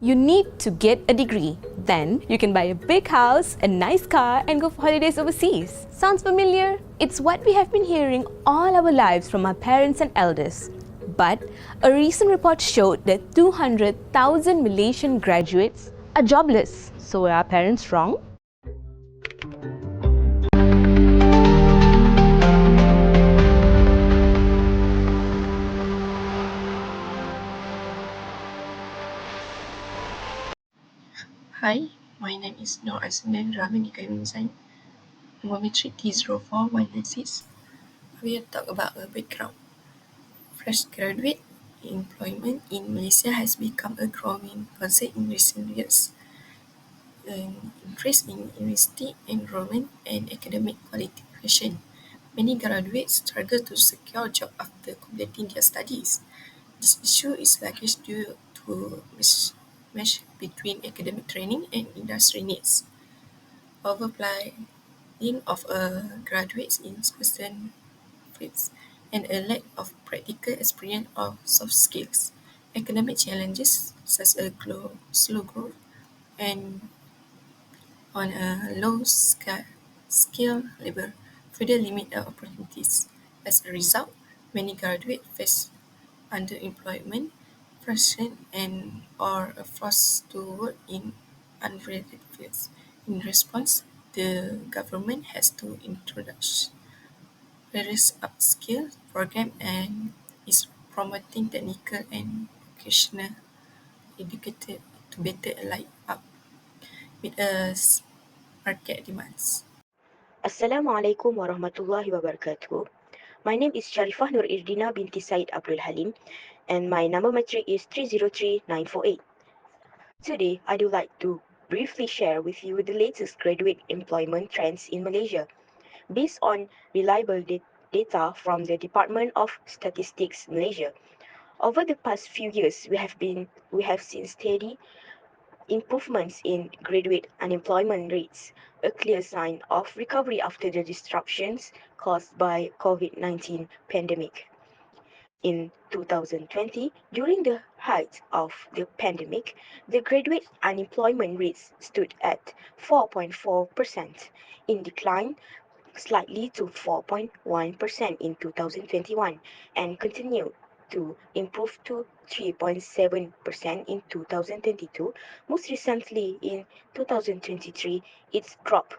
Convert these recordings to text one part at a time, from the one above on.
You need to get a degree. Then you can buy a big house, a nice car, and go for holidays overseas. Sounds familiar? It's what we have been hearing all our lives from our parents and elders. But a recent report showed that 200,000 Malaysian graduates are jobless. So are our parents wrong? Hi, my name is Noor Asnan Ramanika Yunzain, Mometry T04196. We will talk about a background. Fresh graduate employment in Malaysia has become a growing concern in recent years. An increase in university enrollment and academic qualification. Many graduates struggle to secure a job after completing their studies. This issue is likely due to mismatch between academic training and industry needs. Overplaying of graduates in certain fields, and a lack of practical experience or soft skills. Economic challenges such as slow growth and on a low skill labor further limit their opportunities. As a result, many graduates face underemployment, frustration, and are forced to work in unrelated fields. In response, the government has to introduce various upskill programs and is promoting technical and vocational education to better align up with market demands. Assalamualaikum warahmatullahi wabarakatuh. My name is Sharifah Nur Irdina binti Said Abdul Halim and my number matric is 303948. Today, I would like to briefly share with you the latest graduate employment trends in Malaysia. Based on reliable data from the Department of Statistics Malaysia, over the past few years, we have seen steady improvements in graduate unemployment rates, a clear sign of recovery after the disruptions caused by COVID-19 pandemic. In 2020, during the height of the pandemic, the graduate unemployment rates stood at 4.4%, in decline slightly to 4.1% in 2021 and continued to improve to 3.7% in 2022. Most recently, in 2023, it's dropped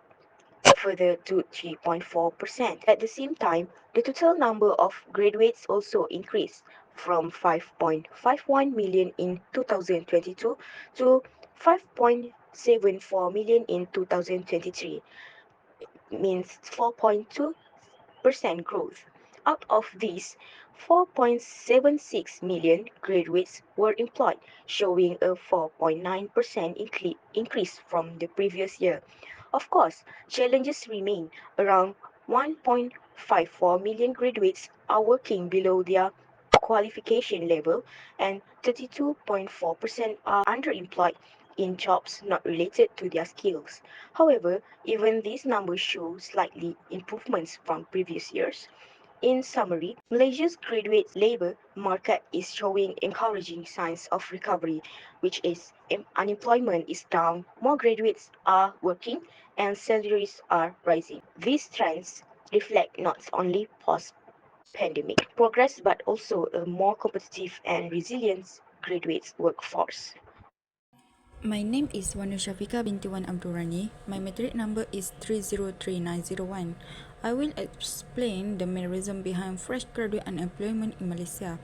further to 3.4%. At the same time, the total number of graduates also increased from 5.51 million in 2022 to 5.74 million in 2023, means 4.2% growth. Out of these, 4.76 million graduates were employed, showing a 4.9% increase from the previous year. Of course, challenges remain. Around 1.54 million graduates are working below their qualification level, and 32.4% are underemployed in jobs not related to their skills. However, even these numbers show slightly improvements from previous years. In summary, Malaysia's graduate labor market is showing encouraging signs of recovery, which is unemployment is down, more graduates are working, and salaries are rising. These trends reflect not only post-pandemic progress but also a more competitive and resilient graduate workforce. My name is Wanu Shafika binti Wan Abdurrani. My matric number is 303901. I will explain the main reason behind fresh graduate unemployment in Malaysia.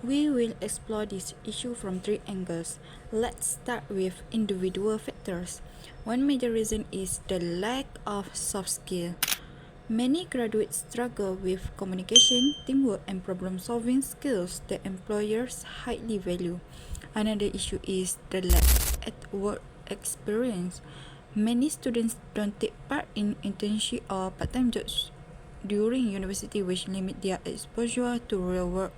We will explore this issue from three angles. Let's start with individual factors. One major reason is the lack of soft skill. Many graduates struggle with communication, teamwork, and problem solving skills that employers highly value. Another issue is the lack at work experience. Many students don't take part in internship or part-time jobs during university, which limit their exposure to real work.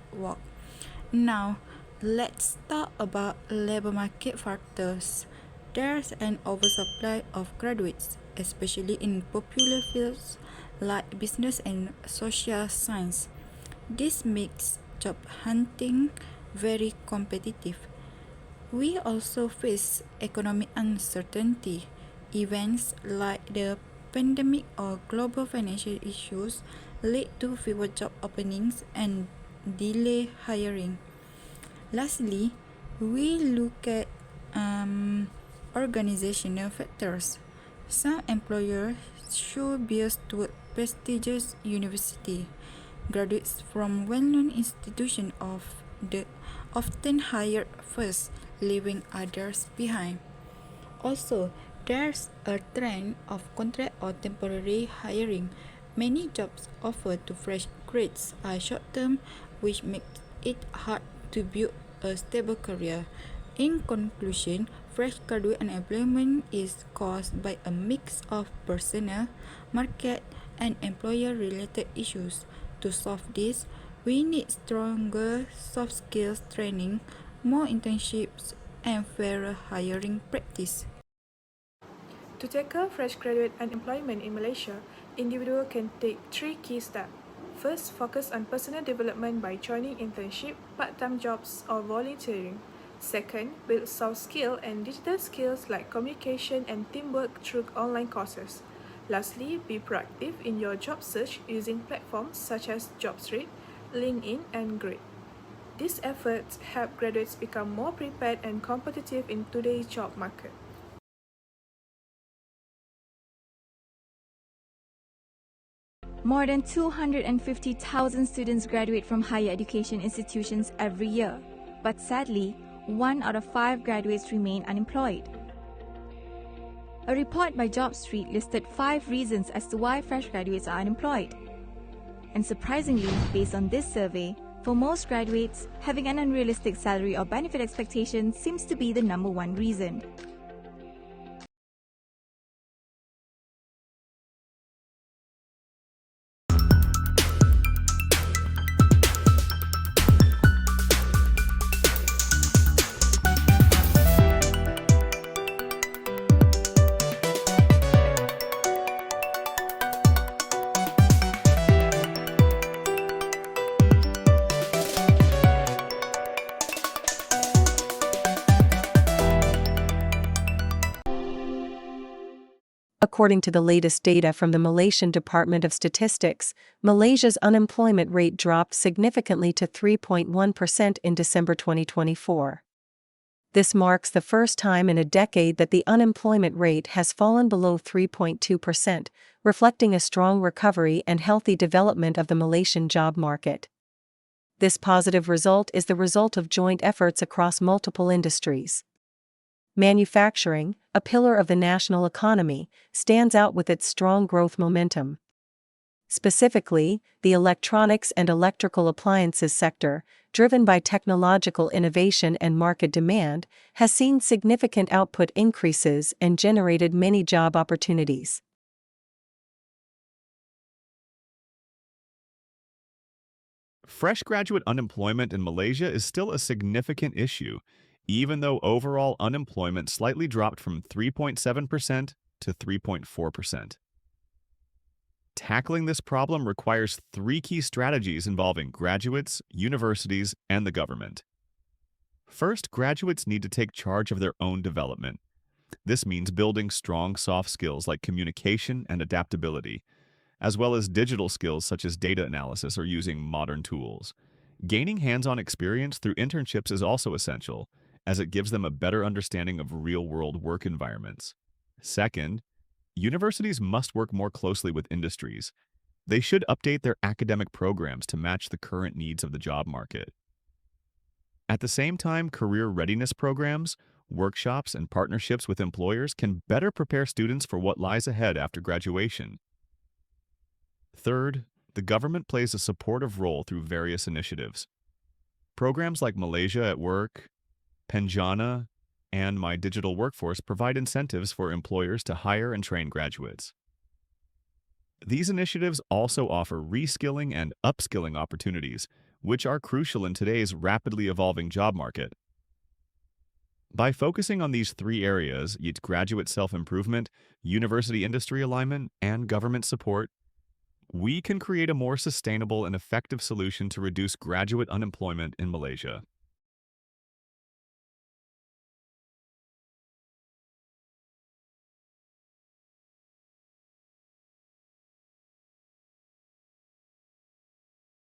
Now, let's talk about labor market factors. There's an oversupply of graduates, especially in popular fields like business and social science. This makes job hunting very competitive. We also face economic uncertainty. Events like the pandemic or global financial issues lead to fewer job openings and delay hiring. Lastly, we look at organizational factors. Some employers show bias toward prestigious university. Graduates from well-known institutions often hire first, leaving others behind. Also, there's a trend of contract or temporary hiring. Many jobs offered to fresh graduates are short-term, which makes it hard to build a stable career. In conclusion, fresh graduate unemployment is caused by a mix of personnel, market, and employer-related issues. To solve this, we need stronger soft skills training, more internships, and fairer hiring practice. To tackle fresh graduate unemployment in Malaysia, individuals can take 3 key steps. First, focus on personal development by joining internship, part-time jobs, or volunteering. Second, build soft skills and digital skills like communication and teamwork through online courses. Lastly, be proactive in your job search using platforms such as JobStreet, LinkedIn, and Grid. These efforts help graduates become more prepared and competitive in today's job market. More than 250,000 students graduate from higher education institutions every year, but sadly, 1 out of 5 graduates remain unemployed. A report by JobStreet listed 5 reasons as to why fresh graduates are unemployed. And surprisingly, based on this survey, for most graduates, having an unrealistic salary or benefit expectation seems to be the number one reason. According to the latest data from the Malaysian Department of Statistics, Malaysia's unemployment rate dropped significantly to 3.1% in December 2024. This marks the first time in a decade that the unemployment rate has fallen below 3.2%, reflecting a strong recovery and healthy development of the Malaysian job market. This positive result is the result of joint efforts across multiple industries. Manufacturing, a pillar of the national economy, stands out with its strong growth momentum. Specifically, the electronics and electrical appliances sector, driven by technological innovation and market demand, has seen significant output increases and generated many job opportunities. Fresh graduate unemployment in Malaysia is still a significant issue, even though overall unemployment slightly dropped from 3.7% to 3.4%. Tackling this problem requires 3 key strategies involving graduates, universities, and the government. First, graduates need to take charge of their own development. This means building strong soft skills like communication and adaptability, as well as digital skills such as data analysis or using modern tools. Gaining hands-on experience through internships is also essential, as it gives them a better understanding of real-world work environments. Second, universities must work more closely with industries. They should update their academic programs to match the current needs of the job market. At the same time, career readiness programs, workshops, and partnerships with employers can better prepare students for what lies ahead after graduation. Third, the government plays a supportive role through various initiatives. Programs like Malaysia at Work, Penjana, and My Digital Workforce provide incentives for employers to hire and train graduates. These initiatives also offer reskilling and upskilling opportunities, which are crucial in today's rapidly evolving job market. By focusing on these 3 areas, graduate self-improvement, university-industry alignment, and government support, we can create a more sustainable and effective solution to reduce graduate unemployment in Malaysia.